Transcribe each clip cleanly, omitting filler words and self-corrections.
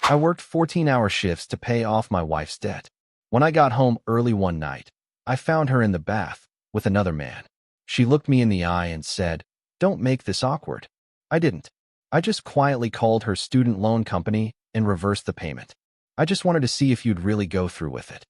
I worked 14-hour shifts to pay off my wife's debt. When I got home early one night, I found her in the bath with another man. She looked me in the eye and said, "Don't make this awkward." I didn't. I just quietly called her student loan company and reversed the payment. I just wanted to see if you'd really go through with it.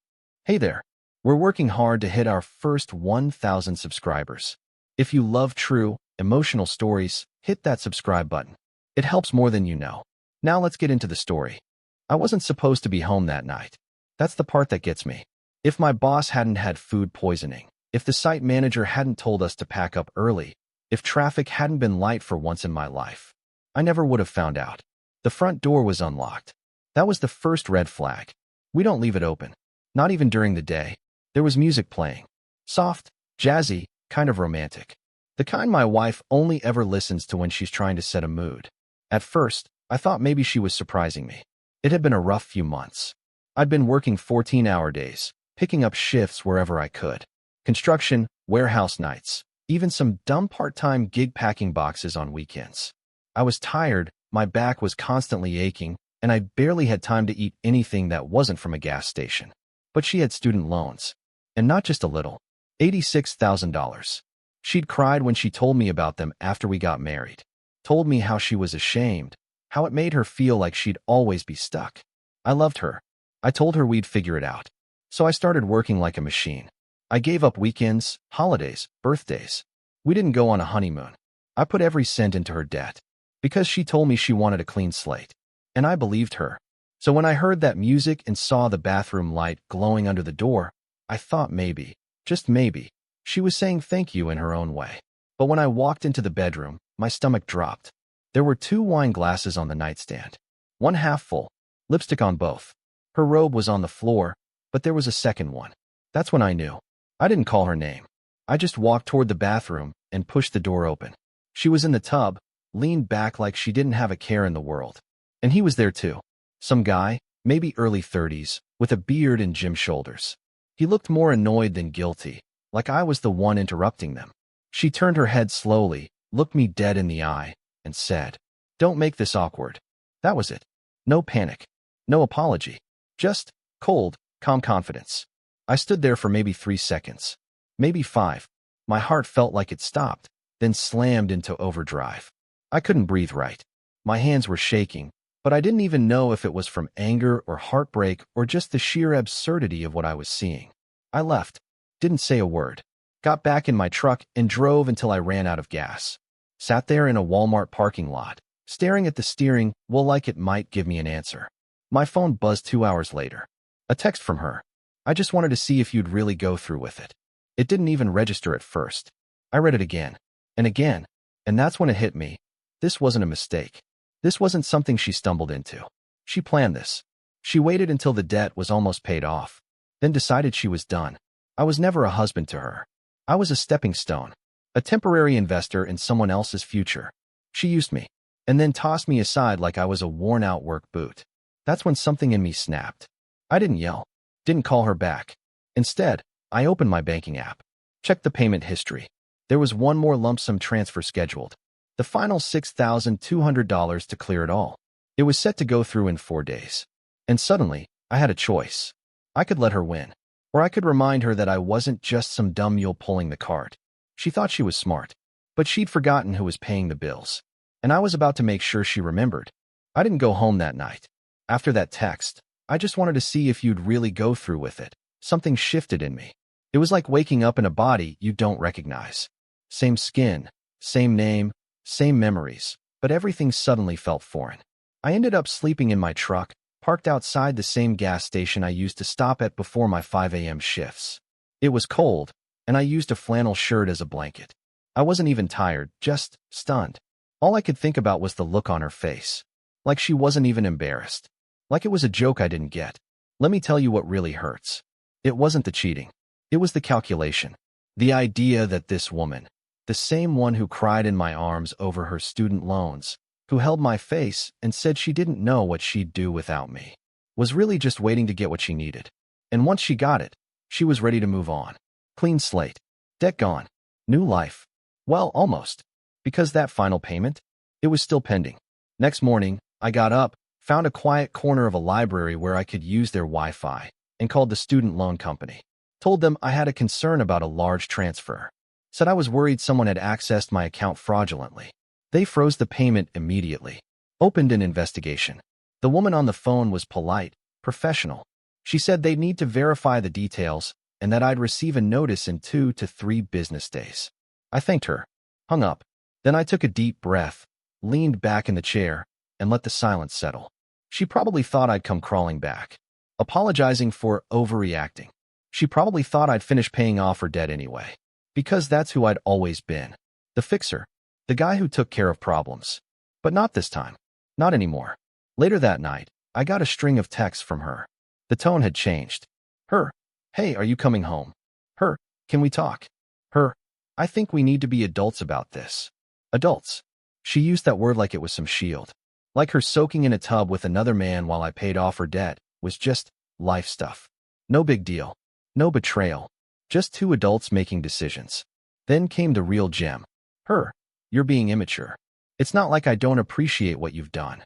Hey there. We're working hard to hit our first 1,000 subscribers. If you love true, emotional stories, hit that subscribe button. It helps more than you know. Now let's get into the story. I wasn't supposed to be home that night. That's the part that gets me. If my boss hadn't had food poisoning, if the site manager hadn't told us to pack up early, if traffic hadn't been light for once in my life, I never would have found out. The front door was unlocked. That was the first red flag. We don't leave it open. Not even during the day. There was music playing. Soft, jazzy, kind of romantic. The kind my wife only ever listens to when she's trying to set a mood. At first, I thought maybe she was surprising me. It had been a rough few months. I'd been working 14-hour days, picking up shifts wherever I could. Construction, warehouse nights, even some dumb part-time gig packing boxes on weekends. I was tired, my back was constantly aching, and I barely had time to eat anything that wasn't from a gas station. But she had student loans. And not just a little. $86,000. She'd cried when she told me about them after we got married. Told me how she was ashamed, how it made her feel like she'd always be stuck. I loved her. I told her we'd figure it out. So I started working like a machine. I gave up weekends, holidays, birthdays. We didn't go on a honeymoon. I put every cent into her debt. Because she told me she wanted a clean slate. And I believed her. So when I heard that music and saw the bathroom light glowing under the door, I thought maybe, just maybe, she was saying thank you in her own way. But when I walked into the bedroom, my stomach dropped. There were 2 wine glasses on the nightstand. One half full, lipstick on both. Her robe was on the floor, but there was a second one. That's when I knew. I didn't call her name. I just walked toward the bathroom and pushed the door open. She was in the tub, leaned back like she didn't have a care in the world. And he was there too. Some guy, maybe early 30s, with a beard and gym shoulders. He looked more annoyed than guilty, like I was the one interrupting them. She turned her head slowly, looked me dead in the eye, and said, "Don't make this awkward." That was it. No panic. No apology. Just cold, calm confidence. I stood there for maybe 3 seconds. Maybe 5. My heart felt like it stopped, then slammed into overdrive. I couldn't breathe right. My hands were shaking, but I didn't even know if it was from anger or heartbreak or just the sheer absurdity of what I was seeing. I left. Didn't say a word. Got back in my truck and drove until I ran out of gas. Sat there in a Walmart parking lot, staring at the steering wheel like it might give me an answer. My phone buzzed 2 hours later. A text from her. "I just wanted to see if you'd really go through with it." It didn't even register at first. I read it again. And that's when it hit me. This wasn't a mistake. This wasn't something she stumbled into. She planned this. She waited until the debt was almost paid off, then decided she was done. I was never a husband to her. I was a stepping stone, a temporary investor in someone else's future. She used me, and then tossed me aside like I was a worn-out work boot. That's when something in me snapped. I didn't yell, didn't call her back. Instead, I opened my banking app, checked the payment history. There was one more lump sum transfer scheduled. The final $6,200 to clear it all. It was set to go through in 4 days. And suddenly, I had a choice. I could let her win, or I could remind her that I wasn't just some dumb mule pulling the cart. She thought she was smart, but she'd forgotten who was paying the bills. And I was about to make sure she remembered. I didn't go home that night. After that text, I just wanted to see if you'd really go through with it. Something shifted in me. It was like waking up in a body you don't recognize. Same skin, same name, same memories, but everything suddenly felt foreign. I ended up sleeping in my truck, parked outside the same gas station I used to stop at before my 5 a.m. shifts. It was cold, and I used a flannel shirt as a blanket. I wasn't even tired, just stunned. All I could think about was the look on her face. Like she wasn't even embarrassed. Like it was a joke I didn't get. Let me tell you what really hurts. It wasn't the cheating. It was the calculation. The idea that this woman, the same one who cried in my arms over her student loans, who held my face and said she didn't know what she'd do without me, was really just waiting to get what she needed. And once she got it, she was ready to move on. Clean slate. Debt gone. New life. Well, almost. Because that final payment, it was still pending. Next morning, I got up, Found a quiet corner of a library where I could use their Wi-Fi and called the student loan company. Told them I had a concern about a large transfer. Said I was worried someone had accessed my account fraudulently. They froze the payment immediately. Opened an investigation. The woman on the phone was polite, professional. She said they'd need to verify the details and that I'd receive a notice in 2 to 3 business days. I thanked her, hung up. Then I took a deep breath, leaned back in the chair, and let the silence settle. She probably thought I'd come crawling back, apologizing for overreacting. She probably thought I'd finish paying off her debt anyway, because that's who I'd always been. The fixer, the guy who took care of problems. But not this time. Not anymore. Later that night, I got a string of texts from her. The tone had changed. Her, hey, are you coming home? Her, can we talk? Her, I think we need to be adults about this. Adults. She used that word like it was some shield. Like her soaking in a tub with another man while I paid off her debt was just life stuff. No big deal. No betrayal. Just 2 adults making decisions. Then came the real gem. Her, you're being immature. It's not like I don't appreciate what you've done.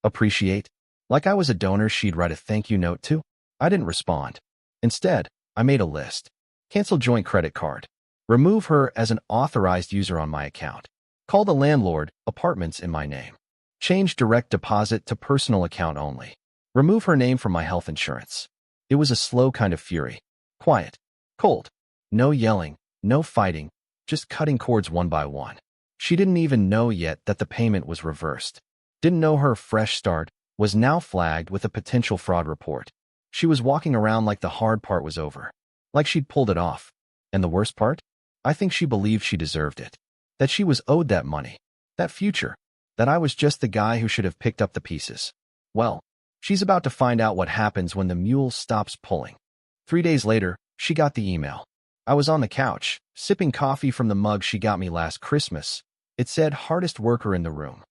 Appreciate? Like I was a donor she'd write a thank you note to? I didn't respond. Instead, I made a list. Cancel joint credit card. Remove her as an authorized user on my account. Call the landlord, apartments in my name. Change direct deposit to personal account only. Remove her name from my health insurance. It was a slow kind of fury. Quiet. Cold. No yelling, no fighting, just cutting cords one by one. She didn't even know yet that the payment was reversed. Didn't know her fresh start was now flagged with a potential fraud report. She was walking around like the hard part was over. Like she'd pulled it off. And the worst part? I think she believed she deserved it. That she was owed that money. That future. That I was just the guy who should have picked up the pieces. Well, she's about to find out what happens when the mule stops pulling. 3 days later, she got the email. I was on the couch, sipping coffee from the mug she got me last Christmas. It said hardest worker in the room.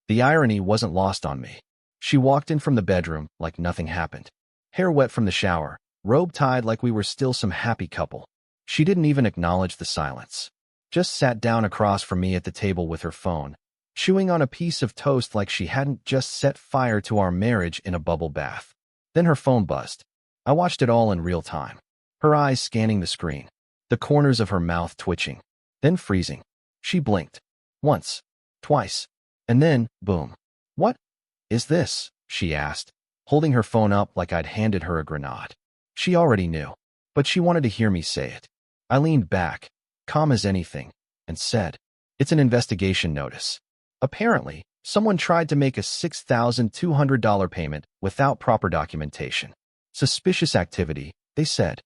The irony wasn't lost on me. She walked in from the bedroom like nothing happened. Hair wet from the shower, robe tied like we were still some happy couple. She didn't even acknowledge the silence. Just sat down across from me at the table with her phone, chewing on a piece of toast like she hadn't just set fire to our marriage in a bubble bath. Then her phone buzzed. I watched it all in real time. Her eyes scanning the screen, the corners of her mouth twitching, then freezing. She blinked. Once, twice, and then, boom. What is this? She asked, holding her phone up like I'd handed her a grenade. She already knew, but she wanted to hear me say it. I leaned back, calm as anything, and said, it's an investigation notice. Apparently, someone tried to make a $6,200 payment without proper documentation. Suspicious activity, they said.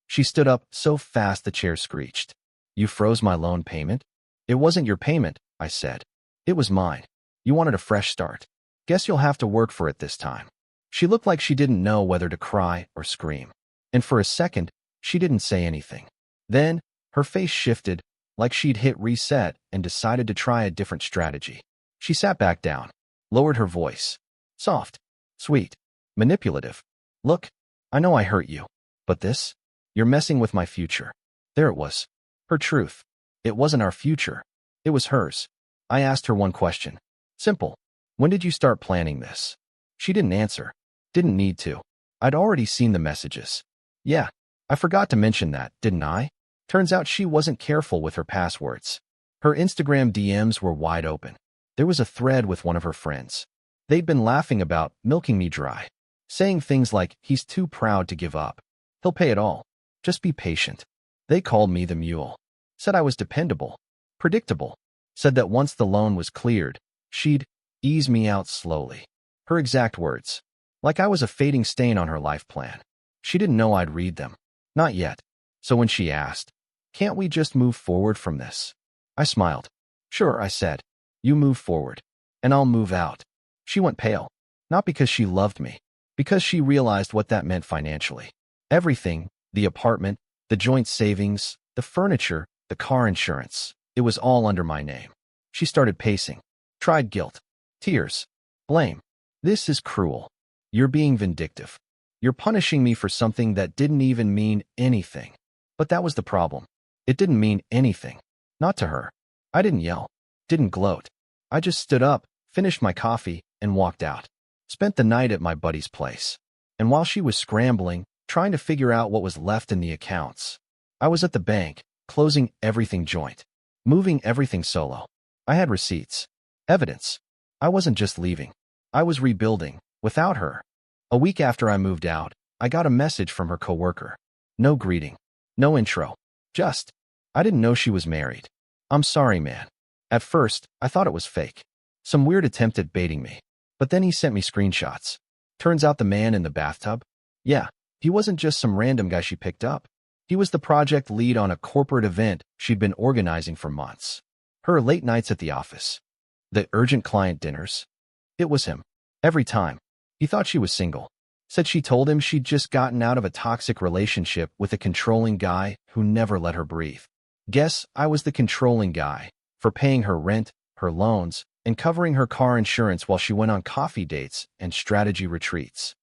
She stood up so fast the chair screeched. You froze my loan payment? It wasn't your payment, I said. It was mine. You wanted a fresh start. Guess you'll have to work for it this time. She looked like she didn't know whether to cry or scream. And for a second, she didn't say anything. Then, her face shifted, like she'd hit reset and decided to try a different strategy. She sat back down, lowered her voice. Soft, sweet, manipulative. Look, I know I hurt you, but this? You're messing with my future. There it was. Her truth. It wasn't our future. It was hers. I asked her one question. Simple. When did you start planning this? She didn't answer. Didn't need to. I'd already seen the messages. Yeah, I forgot to mention that, didn't I? Turns out she wasn't careful with her passwords. Her Instagram DMs were wide open. There was a thread with one of her friends. They'd been laughing about milking me dry, saying things like, he's too proud to give up. He'll pay it all. Just be patient. They called me the mule. Said I was dependable, predictable. Said that once the loan was cleared, she'd ease me out slowly. Her exact words. Like I was a fading stain on her life plan. She didn't know I'd read them. Not yet. So when she asked, can't we just move forward from this? I smiled. Sure, I said. You move forward, and I'll move out. She went pale. Not because she loved me, because she realized what that meant financially. Everything, the apartment, the joint savings, the furniture, the car insurance, it was all under my name. She started pacing. Tried guilt. Tears. Blame. This is cruel. You're being vindictive. You're punishing me for something that didn't even mean anything. But that was the problem. It didn't mean anything. Not to her. I didn't yell. Didn't gloat. I just stood up, finished my coffee, and walked out. Spent the night at my buddy's place. And while she was scrambling, trying to figure out what was left in the accounts, I was at the bank, closing everything joint, moving everything solo. I had receipts, evidence. I wasn't just leaving. I was rebuilding, without her. A week after I moved out, I got a message from her coworker. No greeting. No intro. Just, I didn't know she was married. I'm sorry, man. At first, I thought it was fake. Some weird attempt at baiting me. But then he sent me screenshots. Turns out the man in the bathtub? Yeah, he wasn't just some random guy she picked up. He was the project lead on a corporate event she'd been organizing for months. Her late nights at the office. The urgent client dinners. It was him. Every time. He thought she was single. Said she told him she'd just gotten out of a toxic relationship with a controlling guy who never let her breathe. Guess I was the controlling guy for paying her rent, her loans, and covering her car insurance while she went on coffee dates and strategy retreats.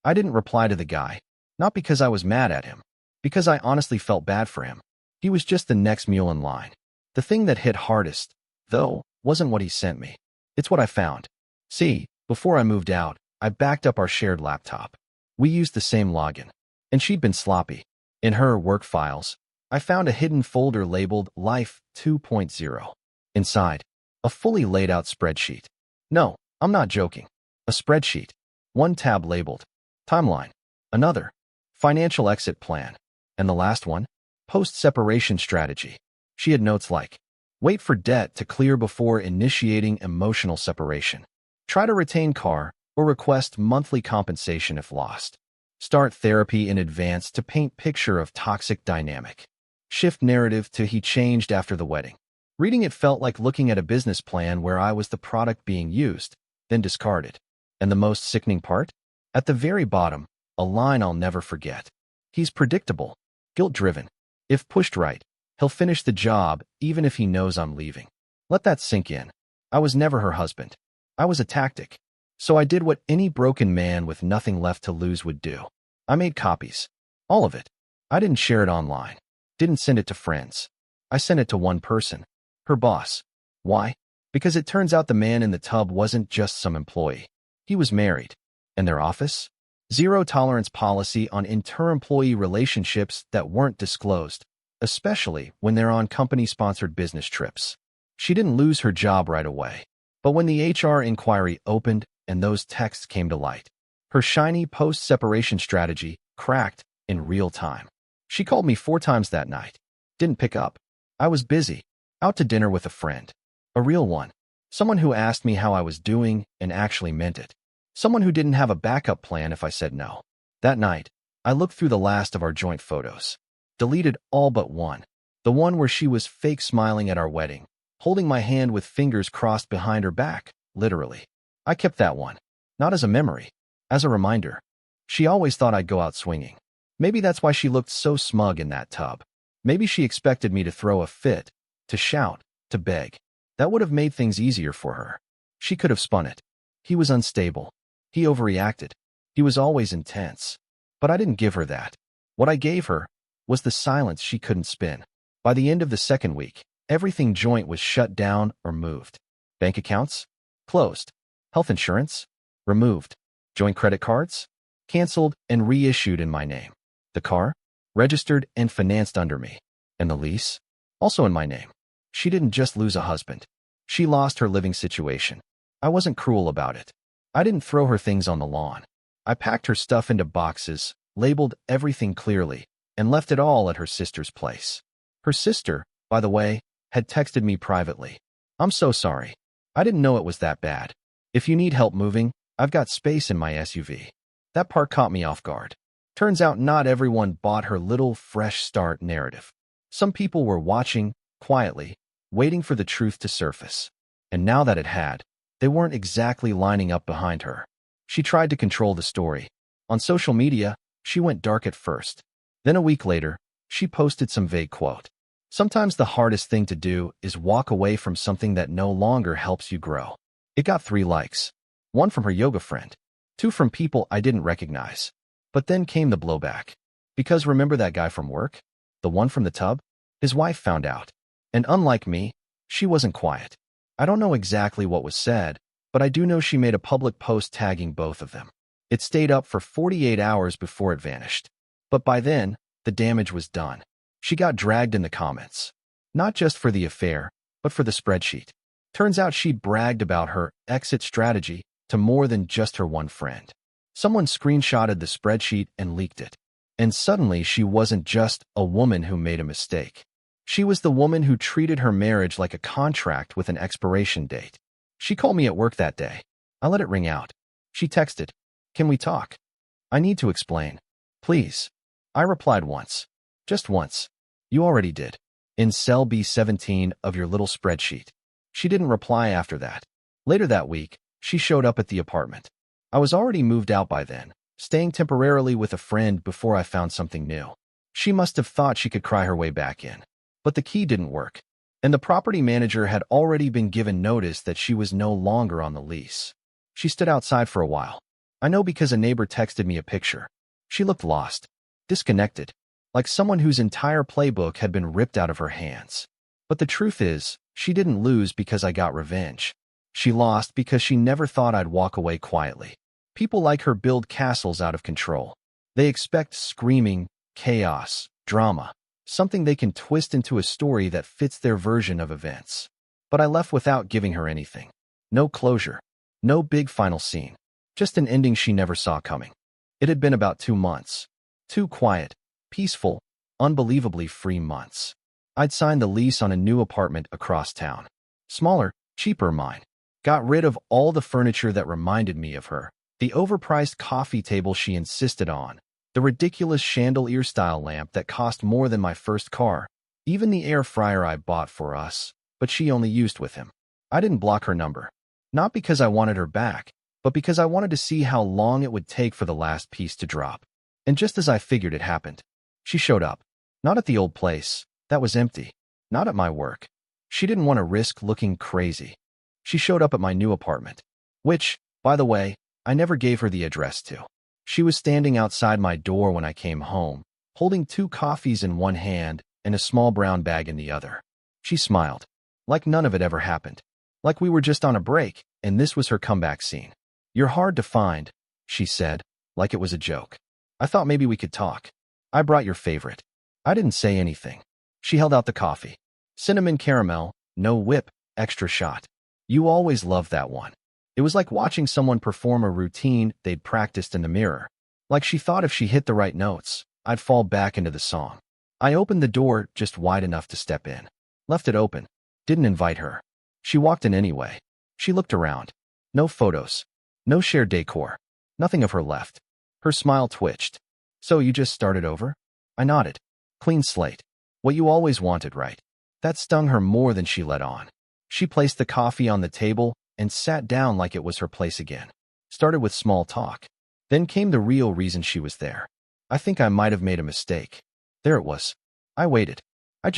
I didn't reply to the guy, not because I was mad at him, because I honestly felt bad for him. He was just the next mule in line. The thing that hit hardest, though, wasn't what he sent me. It's what I found. See, before I moved out, I backed up our shared laptop. We used the same login, and she'd been sloppy. In her work files, I found a hidden folder labeled Life 2.0. Inside, a fully laid out spreadsheet. No, I'm not joking. A spreadsheet. One tab labeled Timeline. Another, Financial Exit Plan. And the last one, Post-Separation Strategy. She had notes like, wait for debt to clear before initiating emotional separation. Try to retain car or request monthly compensation if lost. Start therapy in advance to paint picture of toxic dynamic. Shift narrative to he changed after the wedding. Reading it felt like looking at a business plan where I was the product being used, then discarded. And the most sickening part? At the very bottom, a line I'll never forget. He's predictable, guilt-driven. If pushed right, he'll finish the job even if he knows I'm leaving. Let that sink in. I was never her husband. I was a tactic. So I did what any broken man with nothing left to lose would do. I made copies. All of it. I didn't share it online. Didn't send it to friends. I sent it to one person. Her boss. Why? Because it turns out the man in the tub wasn't just some employee. He was married. And their office? Zero tolerance policy on inter-employee relationships that weren't disclosed, especially when they're on company-sponsored business trips. She didn't lose her job right away. But when the HR inquiry opened and those texts came to light, her shiny post-separation strategy cracked in real time. She called me 4 times that night. Didn't pick up. I was busy. Out to dinner with a friend. A real one. Someone who asked me how I was doing and actually meant it. Someone who didn't have a backup plan if I said no. That night, I looked through the last of our joint photos. Deleted all but one. The one where she was fake smiling at our wedding, holding my hand with fingers crossed behind her back, literally. I kept that one. Not as a memory. As a reminder. She always thought I'd go out swinging. Maybe that's why she looked so smug in that tub. Maybe she expected me to throw a fit, to shout, to beg. That would have made things easier for her. She could have spun it. He was unstable. He overreacted. He was always intense. But I didn't give her that. What I gave her was the silence she couldn't spin. By the end of the second week, everything joint was shut down or moved. Bank accounts? Closed. Health insurance? Removed. Joint credit cards? Canceled and reissued in my name. The car? Registered and financed under me. And the lease? Also in my name. She didn't just lose a husband. She lost her living situation. I wasn't cruel about it. I didn't throw her things on the lawn. I packed her stuff into boxes, labeled everything clearly, and left it all at her sister's place. Her sister, by the way, had texted me privately. I'm so sorry. I didn't know it was that bad. If you need help moving, I've got space in my SUV. That part caught me off guard. Turns out not everyone bought her little fresh start narrative. Some people were watching, quietly, waiting for the truth to surface. And now that it had, they weren't exactly lining up behind her. She tried to control the story. On social media, she went dark at first. Then a week later, she posted some vague quote. Sometimes the hardest thing to do is walk away from something that no longer helps you grow. It got 3 likes. 1 from her yoga friend. 2 from people I didn't recognize. But then came the blowback. Because remember that guy from work? The one from the tub? His wife found out. And unlike me, she wasn't quiet. I don't know exactly what was said, but I do know she made a public post tagging both of them. It stayed up for 48 hours before it vanished. But by then, the damage was done. She got dragged in the comments. Not just for the affair, but for the spreadsheet. Turns out she'd bragged about her exit strategy to more than just her one friend. Someone screenshotted the spreadsheet and leaked it. And suddenly she wasn't just a woman who made a mistake. She was the woman who treated her marriage like a contract with an expiration date. She called me at work that day. I let it ring out. She texted, "Can we talk? I need to explain. Please." I replied once. Just once. "You already did. In cell B17 of your little spreadsheet." She didn't reply after that. Later that week, she showed up at the apartment. I was already moved out by then, staying temporarily with a friend before I found something new. She must have thought she could cry her way back in. But the key didn't work, and the property manager had already been given notice that she was no longer on the lease. She stood outside for a while. I know because a neighbor texted me a picture. She looked lost, disconnected, like someone whose entire playbook had been ripped out of her hands. But the truth is, she didn't lose because I got revenge. She lost because she never thought I'd walk away quietly. People like her build castles out of control. They expect screaming, chaos, drama, something they can twist into a story that fits their version of events. But I left without giving her anything. No closure. No big final scene. Just an ending she never saw coming. It had been about 2 months. 2 quiet, peaceful, unbelievably free months. I'd signed the lease on a new apartment across town. Smaller, cheaper mine. Got rid of all the furniture that reminded me of her. The overpriced coffee table she insisted on. The ridiculous chandelier-style lamp that cost more than my first car. Even the air fryer I bought for us, but she only used with him. I didn't block her number. Not because I wanted her back, but because I wanted to see how long it would take for the last piece to drop. And just as I figured it happened, she showed up. Not at the old place. That was empty. Not at my work. She didn't want to risk looking crazy. She showed up at my new apartment, which, by the way, I never gave her the address to. She was standing outside my door when I came home, holding 2 coffees in one hand and a small brown bag in the other. She smiled, like none of it ever happened. Like we were just on a break, and this was her comeback scene. "You're hard to find," she said, like it was a joke. "I thought maybe we could talk. I brought your favorite." I didn't say anything. She held out the coffee. "Cinnamon caramel, no whip, extra shot. You always loved that one." It was like watching someone perform a routine they'd practiced in the mirror. Like she thought if she hit the right notes, I'd fall back into the song. I opened the door just wide enough to step in. Left it open. Didn't invite her. She walked in anyway. She looked around. No photos. No shared decor. Nothing of her left. Her smile twitched. "So you just started over?" I nodded. "Clean slate. What you always wanted, right?" That stung her more than she let on. She placed the coffee on the table and sat down like it was her place again. Started with small talk. Then came the real reason she was there. I think I might have made a mistake. There it was. I waited. I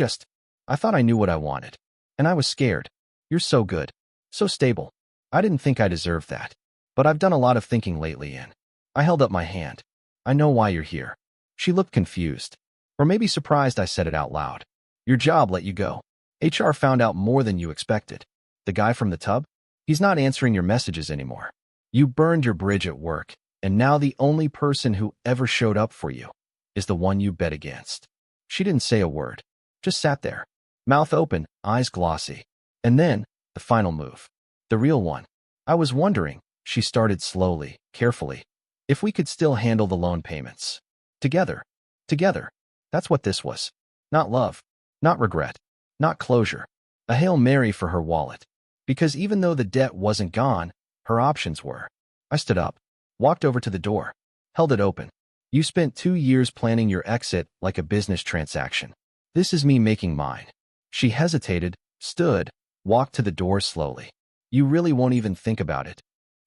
thought I knew what I wanted. And I was scared. "You're so good. So stable. I didn't think I deserved that. But I've done a lot of thinking lately and..." I held up my hand. "I know why you're here." She looked confused. Or maybe surprised I said it out loud. "Your job let you go. HR found out more than you expected. The guy from the tub? He's not answering your messages anymore. You burned your bridge at work, and now the only person who ever showed up for you is the one you bet against." She didn't say a word, just sat there, mouth open, eyes glossy. And then, the final move. The real one. I was wondering, she started slowly, carefully, if we could still handle the loan payments. Together. Together. That's what this was. Not love. Not regret. Not closure. A Hail Mary for her wallet. Because even though the debt wasn't gone, her options were. I stood up, walked over to the door, held it open. "You spent 2 years planning your exit like a business transaction. This is me making mine." She hesitated, stood, walked to the door slowly. "You really won't even think about it?"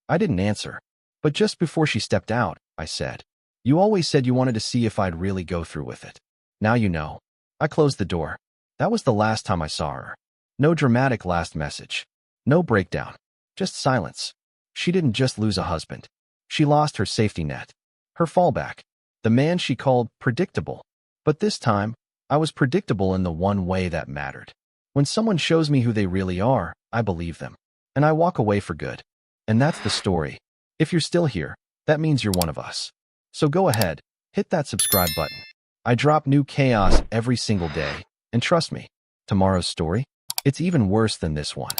I didn't answer. But just before she stepped out, I said, "You always said you wanted to see if I'd really go through with it. Now you know." I closed the door. That was the last time I saw her. No dramatic last message. No breakdown. Just silence. She didn't just lose a husband. She lost her safety net. Her fallback. The man she called predictable. But this time, I was predictable in the one way that mattered. When someone shows me who they really are, I believe them. And I walk away for good. And that's the story. If you're still here, that means you're one of us. So go ahead, hit that subscribe button. I drop new chaos every single day, and trust me, tomorrow's story, it's even worse than this one.